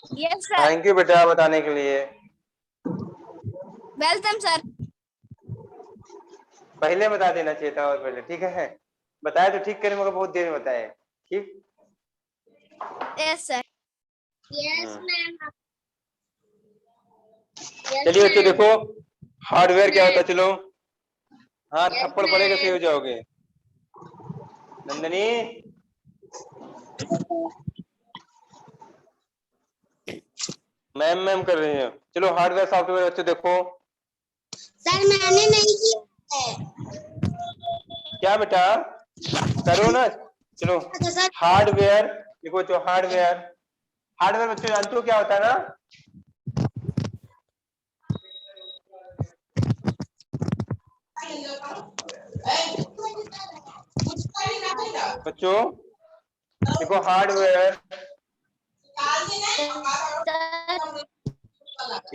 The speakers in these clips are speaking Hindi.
Yes sir. थैंक यू बेटा बताने के लिए। Welcome sir. पहले बता देना चाहिए था, और पहले ठीक है। बताया तो ठीक करे, मगर बहुत देर में बताए। ठीक। Yes sir. Yes ma'am. चलिए बच्चों देखो, हार्डवेयर क्या होता है। चलो हाँ, Yes, थप्पड़ पड़ेगा सही ma'am. हो जाओगे। नंदनी मैम मैम कर रही है। चलो हार्डवेयर सॉफ्टवेयर बच्चों देखो। सर मैंने नहीं किया है। क्या बेटा करो ना। चलो अच्छा सर। हार्डवेयर देखो, जो हार्डवेयर हार्डवेयर बच्चों जानते हो क्या होता है ना। बच्चों देखो hardware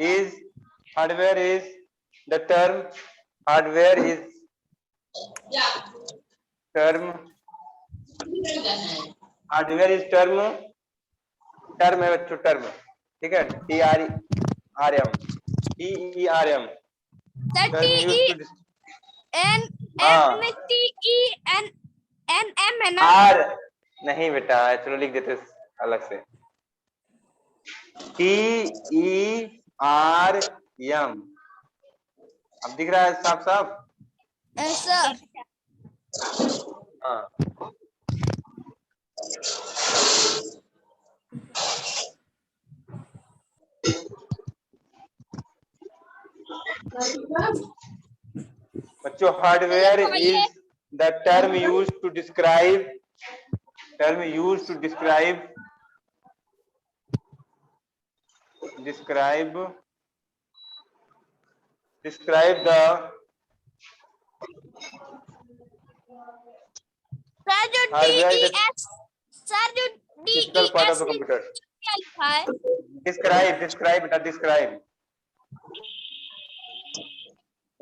is hardware is the term hardware is term hardware is term है बच्चों, टर्म। ठीक है, TERM sir term TE used to N हाँ एम TENM है ना। आर नहीं बेटा, चलो लिख देते अलग से। TERM अब दिख रहा है साफ साफ। सर हाँ बच्चों hardware is the term used to describe describe the sir जो hardware is the DES sir जो physical part of DES the computer। क्या लिखा है। describe बेटा,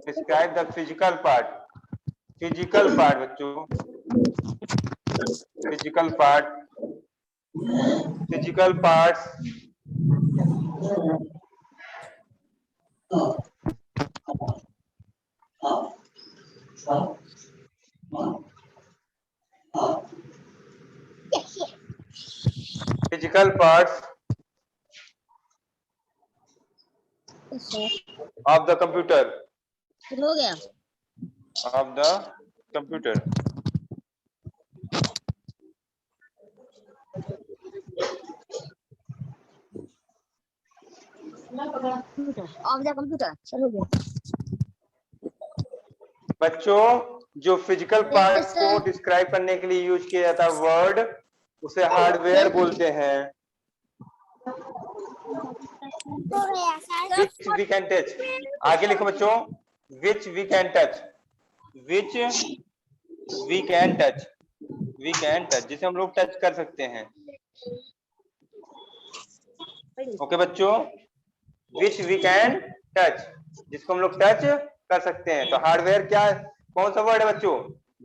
describe the physical part बच्चों, physical parts physical parts of the computer हो गया। of the computer। Of the computer sir हो गया। बच्चों जो फिजिकल पार्ट Yes, को sir. डिस्क्राइब करने के लिए यूज किया जाता है वर्ड, उसे हार्डवेयर Yes. बोलते हैं। हो गया sir. Which we can touch, आगे लिखो बच्चों, which we can touch, which we can touch जिसे हम लोग टच कर सकते हैं। ओके बच्चों, विच वी कैन टच जिसको हम लोग टच कर सकते हैं। तो हार्डवेयर क्या, कौन सा वर्ड है बच्चों,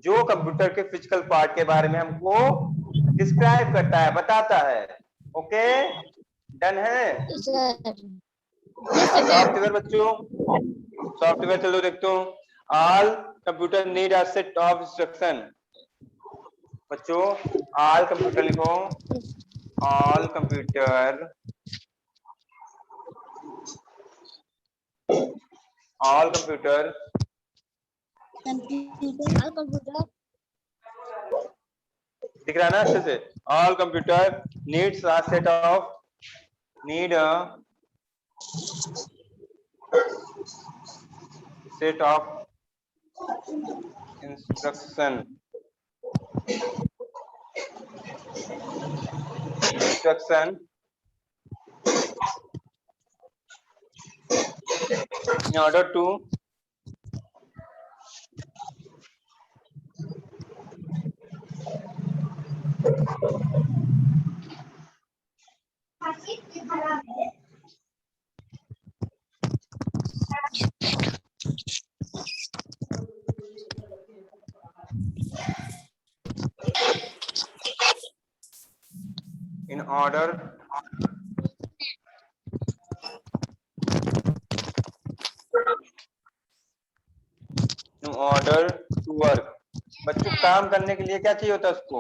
जो कंप्यूटर के फिजिकल पार्ट के बारे में हमको डिस्क्राइब करता है, बताता है। ओके डन है। सॉफ्टवेयर बच्चों, सॉफ्टवेयर चलो देखते हो। All computer need a set of instruction. बच्चों ऑल कंप्यूटर लिखो, ऑल कंप्यूटर दिख रहा है ना अच्छे से। All computer needs a set of instruction in order to in order order to work. बच्चों काम करने के लिए क्या चाहिए होता है उसको?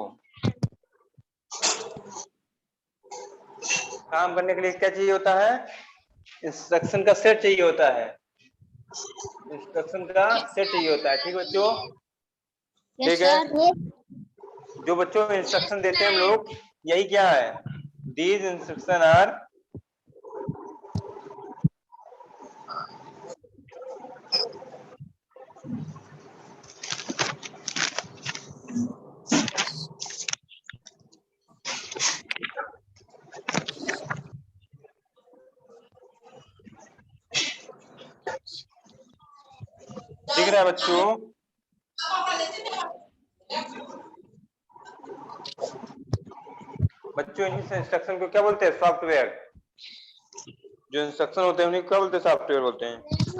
काम करने के लिए क्या चाहिए होता है? इंस्ट्रक्शन का सेट चाहिए होता है। इंस्ट्रक्शन का सेट चाहिए होता है। ठीक है बच्चों, ठीक है। जो बच्चों इंस्ट्रक्शन देते हैं हम लोग, यही क्या है? दीज इंस्ट्रक्शन आर दिख रहा है बच्चों? बच्चों इस इंस्ट्रक्शन को क्या बोलते हैं? सॉफ्टवेयर। जो इंस्ट्रक्शन होते हैं उन्हें क्या बोलते हैं? सॉफ्टवेयर बोलते हैं।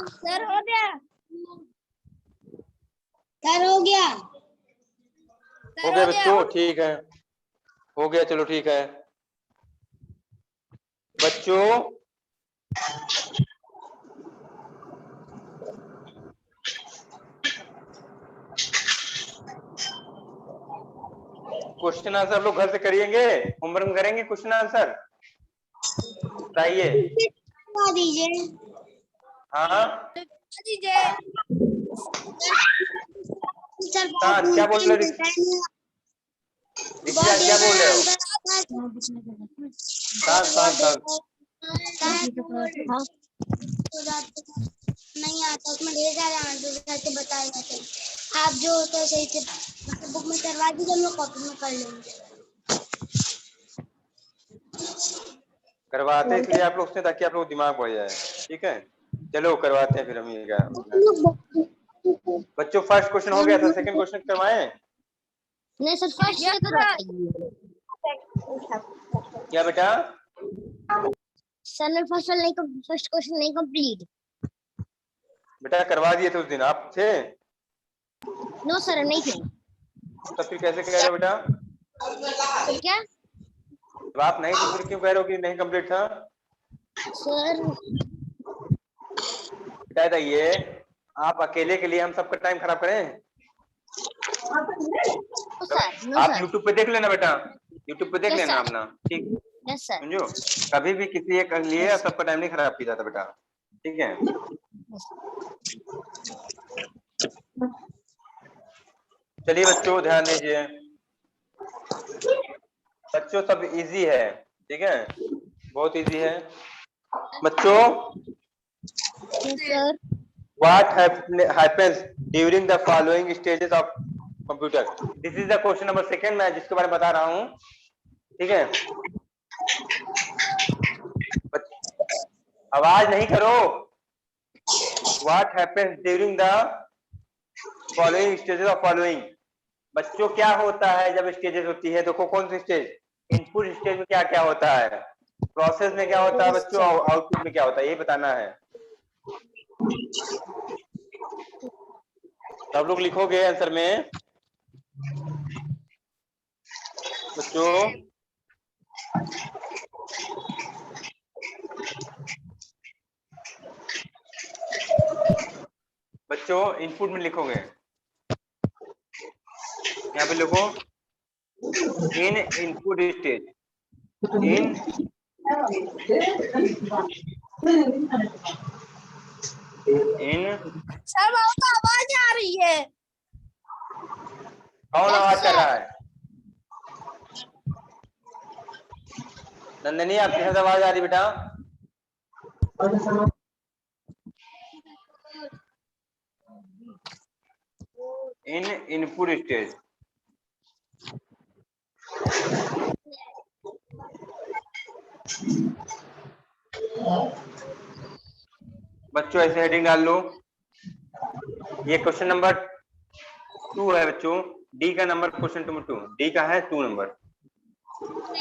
सर हो गया, सर हो गया। हो गया बच्चों? ठीक है, हो गया, चलो ठीक है बच्चों। क्वेश्चन आंसर लोग घर से करिएंगे, होमवर्क करेंगे क्वेश्चन आंसर, बताइए। करवा दीजिए। हाँ दीजिए। सर हाँ, क्या बोल रहे हो? बहुत क्या बोल रहे हो? शांत शांत शांत। नहीं आता उसमें ढेर सारे आंसर करके बताए जाते हैं। आप जो होता है सही से बुक में करवा दीजिए, हम लोग कॉपी में कर लेंगे। करवाते हैं इसलिए आप लोग से, ताकि आप लोग दिमाग बढ़ जाए। ठीक है, चलो करवाते हैं फिर हम। ये क्या बच्चों, फर्स्ट क्वेश्चन हो गया था, सेकंड क्वेश्चन करवाएं? नहीं सर, फर्स्ट से करवाइए। क्या बेटा? सर ने फर्स्ट क्वेश्चन नहीं कंप्लीट। बेटा करवा दिए थे उस दिन, आप थे? नो सर, नहीं थे। तो फिर कैसे कह रहे हो बेटा? तो क्या जब आप नहीं थे फिर क्यों कह रहे हो कि नहीं कंप्लीट था? सर? बेटा बताइए, आप अकेले के लिए हम सबका टाइम खराब करें? सर नो आप सर। YouTube पे देख लेना बेटा, YouTube पे देख यस लेना सर। अपना। ठीक, यस सर। समझो, कभी भी किसी एक लिए सबका टाइम नहीं खराब किया जाता बेटा। ठीक है, चलिए बच्चों ध्यान दीजिए। बच्चों सब इजी है, ठीक है, बहुत इजी है बच्चों। Yes sir. What happens during the following stages of computer? This is the question number second, मैं जिसके बारे में बता रहा हूँ। ठीक है, आवाज नहीं करो। What happens during the following stages of following? बच्चों क्या होता है जब स्टेजेस होती है? देखो कौन सी स्टेज? इनपुट स्टेज में क्या क्या होता है, प्रोसेस में क्या होता है बच्चों, आउटपुट में क्या होता है, ये बताना है। सब लोग लिखोगे आंसर में बच्चों? बच्चों इनपुट में लिखोगे, यहाँ पे लिखो इन इनपुट स्टेज, इन सर बहुत आवाज आ रही है। कौन आवाज कर रहा है? नंदनी आपके साथ आवाज आ रही बेटा? इन इनपुट स्टेज, बच्चों ऐसे हेडिंग डाल लो। ये क्वेश्चन नंबर 2 है बच्चों, डी का नंबर क्वेश्चन नंबर 2, डी का है 2 नंबर,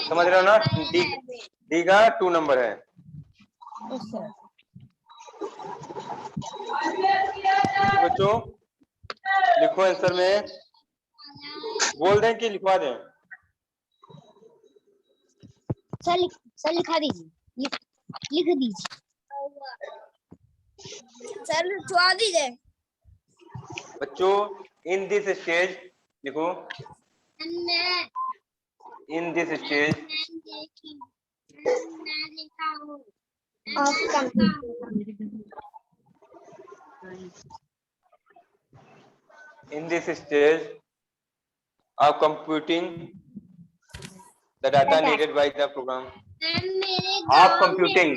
समझ रहे हो ना? डी का 2 नंबर है। बच्चों लिखो आंसर में, बोल दें कि लिखवा दें? सर लिखा दीजिए, लिख दीजिए। सर लिखवा दीजिए। बच्चों इन दिस स्टेज लिखो, in this stage of computer in this stage of computing the data needed by the program of computing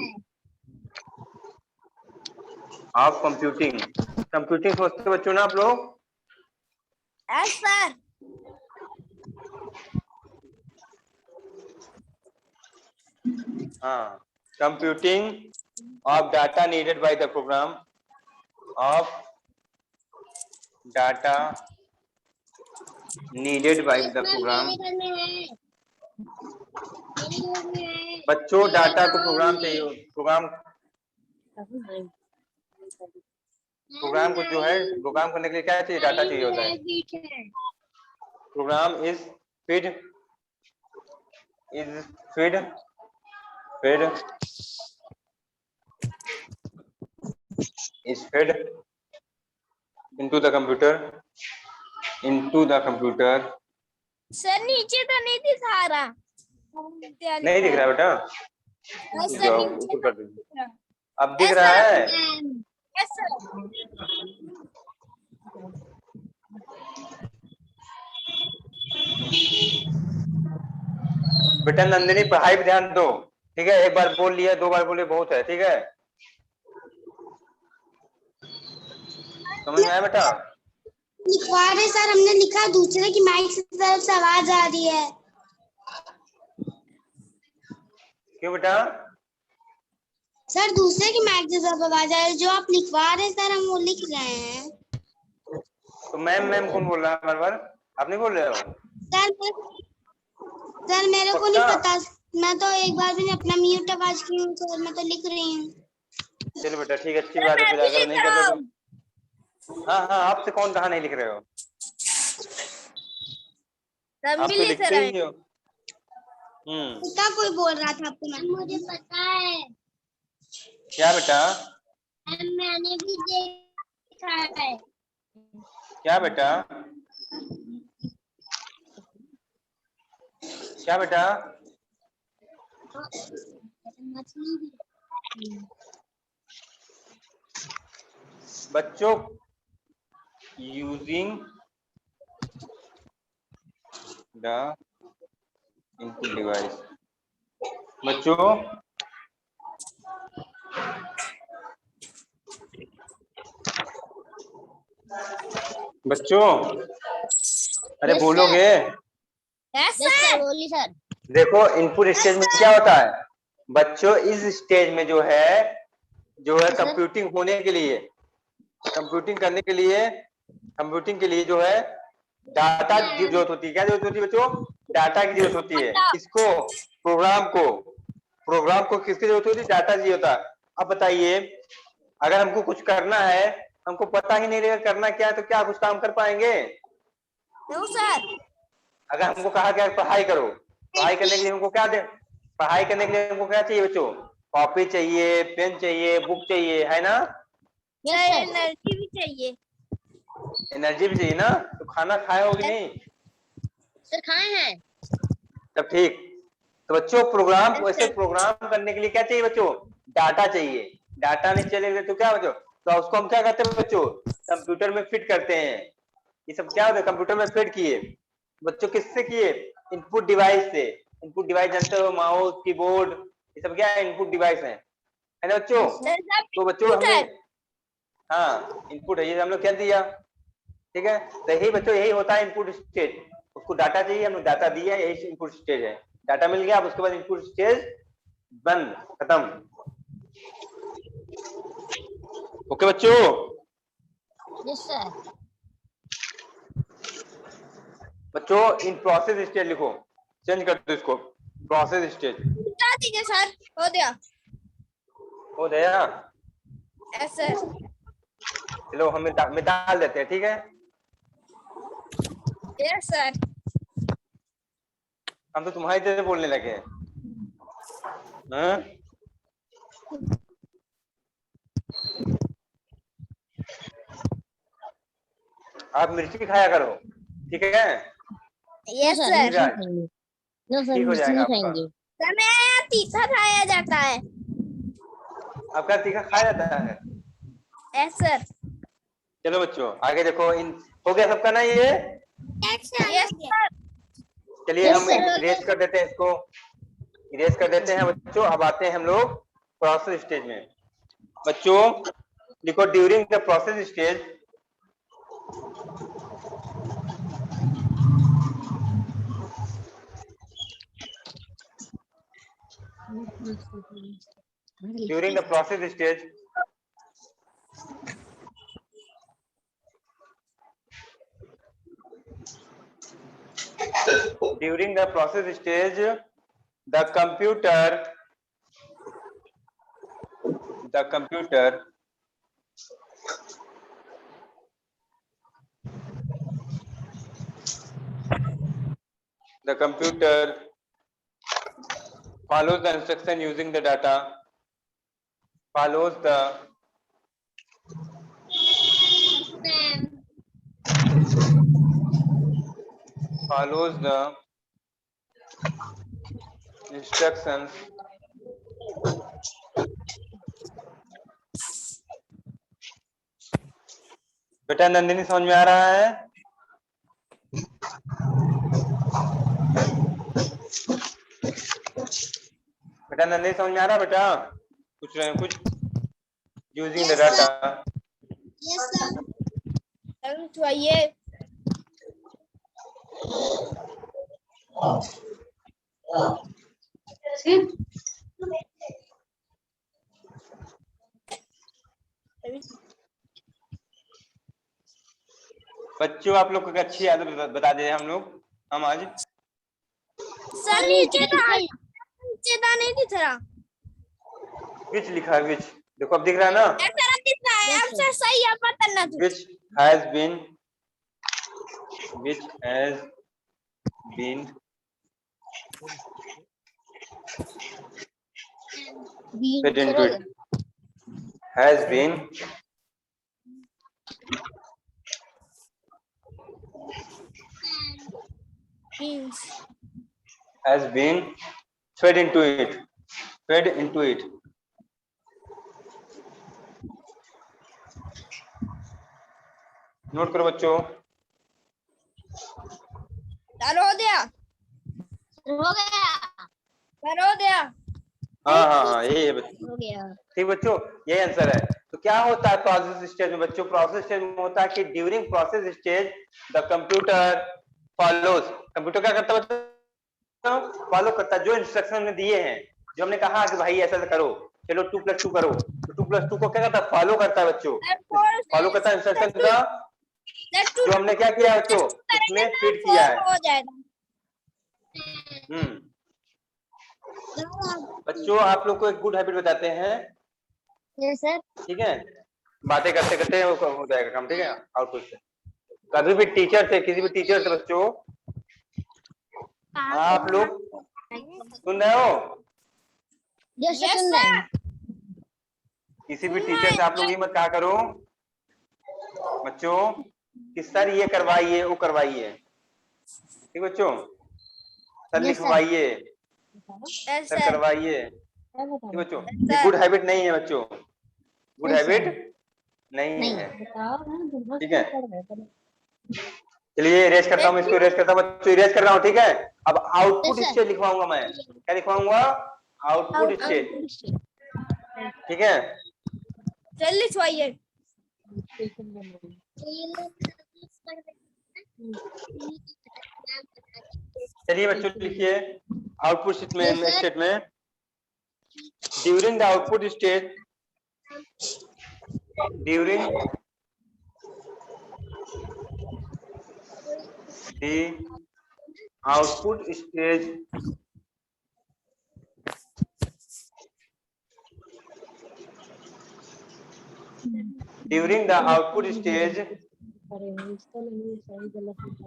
computing सोचते हो बच्चों ना आप लोग? Yes sir. हाँ, computing of data needed by the program of data needed by the program। बच्चों डाटा को प्रोग्राम चाहिए, प्रोग्राम को जो है प्रोग्राम करने के लिए क्या चाहिए? डाटा चाहिए होता है। Program is feed into the computer। Sir नीचे तो नहीं दिखा रहा। नहीं दिख रहा है बेटा? यस सर, जाओ नीचे ऊपर कर दीजिए, दिख रहा। अब दिख रहा है। Yes sir. बेटा नंदिनी पढ़ाई पे ध्यान दो, ठीक है? एक बार बोल लिया, 2 बार बोले बहुत है, ठीक है? समझ में आया बेटा? लिखवा रहे सर, हमने लिखा दूसरे की माइक से तरफ से आवाज आ रही है। क्यों बेटा? सर दूसरे की माइक से तरफ आवाज आ रही है, जो आप लिखवा रहे सर हम वो लिख रहे हैं। तो मैम कौन बोल रहा है? बार आप नहीं बोल रहे हो? सर मेरे को नहीं पता, मैं तो एक बार भी नहीं अपना म्यूट आवाज की हूँ सर, मैं तो लिख रही हूँ। चलो बेटा ठीक है, अच्छी बात है। फिर अगर नहीं कर रहे तो हाँ आपसे कौन कहा नहीं लिख रहे हो? आप तो लिखते ही हो। पता कोई बोल रहा था आपको? मैम मुझे पता है। क्या बेटा? मैंने भी देखा है। क्या बेटा? क्या बेटा? बच्चों यूजिंग द इनपुट डिवाइस, बच्चों अरे बोलोगे? Yes sir. बोलिए सर। देखो इनपुट स्टेज में क्या होता है बच्चों? इस स्टेज में जो है कंप्यूटिंग होने के लिए, कंप्यूटिंग करने के लिए, कंप्यूटिंग के लिए जो है डाटा की जरूरत होती है। क्या जरूरत होती है बच्चों? डाटा की जरूरत होती है। किसको? प्रोग्राम को किसकी जरूरत होती है? डाटा की होता है। अब बताइए, अगर हमको कुछ करना है, हमको पता ही नहीं रहेगा करना क्या है, तो क्या कुछ काम कर पाएंगे? No sir. अगर हमको कहा गया पढ़ाई करो, पढ़ाई करने के लिए हमको क्या दे? पढ़ाई करने के लिए हमको क्या चाहिए बच्चों? कॉपी चाहिए, पेन चाहिए, बुक चाहिए, है ना? एनर्जी भी चाहिए। एनर्जी भी चाहिए ना? तो खाना खाए हो कि नहीं? सर खाए हैं। तब ठीक। तो बच्चों प्रोग्राम, वैसे प्रोग्राम करने के लिए क्या चाहिए बच्चों? डाटा चाहिए। डाटा नहीं चलेगा तो क्या बच्चों? तो उसको हम क्या करते हैं बच्चों? कंप्यूटर में फिट करते हैं। ये सब क्या होता है? कंप्यूटर में फिट किए बच्चों। किससे किए? इनपुट डिवाइस से। इनपुट डिवाइस जानते हो? माउस, कीबोर्ड, ये सब क्या है? इनपुट डिवाइस है ना बच्चों? तो बच्चों हमने हाँ इनपुट है, ये हम लोग क्या दिया, ठीक है? तो यही बच्चों यही होता है इनपुट स्टेज। उसको डाटा चाहिए, हमने डाटा दिया, यही इनपुट स्टेज है। डाटा मिल गया, अब उसके बाद इनपुट स्टेज बंद, खत्म। ओके बच्चों? Yes sir. बच्चों इन प्रोसेस स्टेज लिखो, चेंज कर दो इसको, प्रोसेस स्टेज। बता दीजिए सर। हो गया। हो गया? Yes sir. चलो हम डाल देते हैं, ठीक है? Yes sir. हम तो तुम्हारी तरह बोलने लगे हैं। आप मिर्ची खाया करो, ठीक है? Yes sir. ठीक हो जाएगा आपका। सर मेरे यहाँ तीखा खाया जाता है। आपका तीखा खाया जाता है? Yes sir. चलो बच्चों आगे देखो, इन हो गया सबका ना ये? Yes sir. चलिए हम इरेज कर देते हैं इसको, इरेज कर देते हैं बच्चों। अब आते हैं हम लोग प्रोसेस स्टेज में। बच्चों लिखो during the process stage during the process stage the computer follows the instruction using the data, follows the instructions बेटा नंदिनी समझ में आ रहा है? बेटा नंदिनी समझ में आ रहा है बेटा? पूछ रहे हैं कुछ? Using the data. Yes sir. चाहिए। बच्चों आप लोग को अच्छी आदत बता दे हम लोग, हम आज सर नीचे था नहीं दिख रहा। विच लिखा है, विच देखो अब दिख रहा है ना? सर अब दिख रहा है। अब सर सही है पर करना तो। which has been fit into it, has been fed into it, note करो बच्चों। सर हो गया। हाँ यही है बच्चों। हो गया। ठीक बच्चों यही आंसर है। तो क्या होता है प्रोसेस स्टेज में बच्चों? प्रोसेस स्टेज में होता है कि during process stage the computer follows, computer क्या करता है बच्चों? फॉलो करता है जो इंस्ट्रक्शन हमने दिए हैं, जो हमने कहा कि भाई ऐसा करो, चलो 2+2 करो, तो 2+2 को क्या करता है? फॉलो करता है बच्चों, फॉलो करता है इंस्ट्रक्शन का जो हमने क्या किया है बच्चों, उसमें फीड किया है। हो जाएगा। बच्चों आप लोग को एक गुड हैबिट बताते हैं, सर। ठीक है? बातें करते करते हो जाएगा काम, ठीक है? आउटपुट से कभी भी टीचर से, किसी भी टीचर से बच्चों आप लोग सुन रहे हो? Yes sir. किसी भी टीचर से आप लोग ये मत कहा करो बच्चों कि सर ये करवाइए वो करवाइए, ठीक बच्चों? सर लिखवाइए, सर करवाइए, ठीक बच्चों? ये गुड हैबिट नहीं है बच्चों, गुड हैबिट नहीं है, ठीक है? चलिए इरेज करता हूँ, इसको इरेज करता हूँ बच्चों, इरेज कर रहा हूँ, ठीक है? अब आउटपुट स्टेज लिखवाऊंगा मैं, क्या लिखवाऊंगा? आउटपुट स्टेज, ठीक है? चल लिखवाइए। चलिए बच्चों लिखिए आउटपुट स्टेट में during the output stage, during the output stage during the output stage,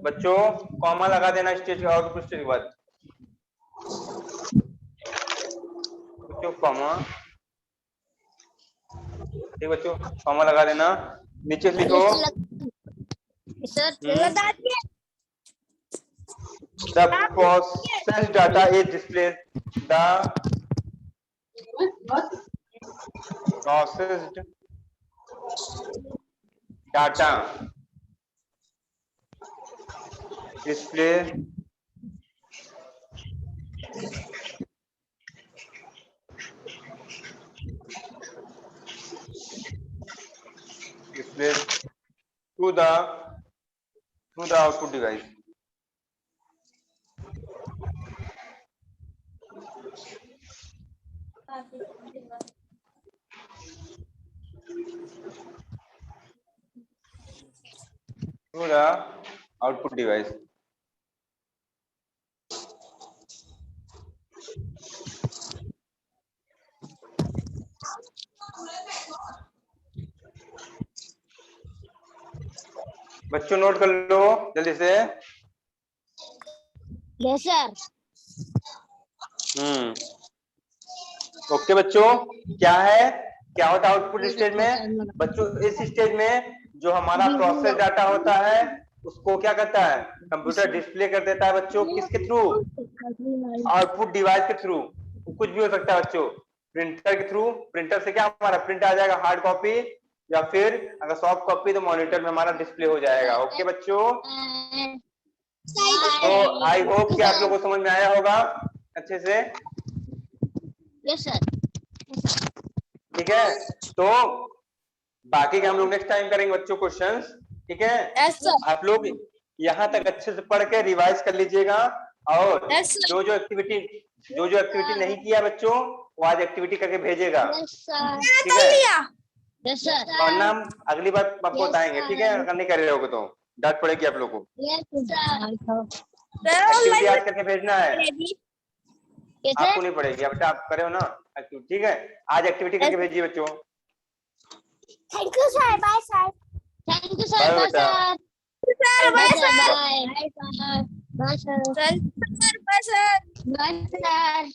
बच्चों कॉमा लगा देना स्टेज के आउटपुट स्टेज के बाद, बच्चों कॉमा, ठीक बच्चों कॉमा लगा देना। नीचे लिखो बता दिए। The processed data is displayed. The processed data display to the output device. To the output device. बच्चों नोट कर लो जल्दी से। Yes sir. ओके बच्चों, क्या है, क्या होता है आउटपुट स्टेज में बच्चों? इस स्टेज में जो हमारा प्रोसेस डाटा होता है उसको क्या करता है, कंप्यूटर डिस्प्ले कर देता है बच्चों। किसके थ्रू? आउटपुट डिवाइस के थ्रू। कुछ भी हो सकता है बच्चों, प्रिंटर के थ्रू। प्रिंटर से क्या हमारा प्रिंट आ जाएगा, हार्ड कॉपी, या फिर अगर सॉफ्ट कॉपी तो मॉनिटर में हमारा डिस्प्ले हो जाएगा। ओके बच्चों, तो आई होप कि आप लोगों को समझ में आया होगा अच्छे से। Yes sir. ठीक है, तो बाकी के हम लोग नेक्स्ट टाइम करेंगे बच्चों क्वेश्चंस। ठीक है, यस सर। आप लोग यहाँ तक अच्छे से पढ़ के रिवाइज कर लीजिएगा, और Yes, sir. जो जो एक्टिविटी नहीं किया बच्चों वो आज एक्टिविटी करके भेजेगा। ठीक है, यस सर। और नाम अगली बार आपको बताएंगे। ठीक है, अगर नहीं कर रहे होगे तो डांट पड़ेगी आप लोगों को। एक्टिविटी आज करके भेजना है, आपको नहीं पड़ेगी, बेटा आप करे हो ना एक्टिविटी। ठीक है, आज एक्टिविटी करके भेजिए बच्चों। Thank you sir, bye sir. Thank you sir. Bye bye बेटा। Sir. Bye sir. Bye sir. Bye sir. Bye sir.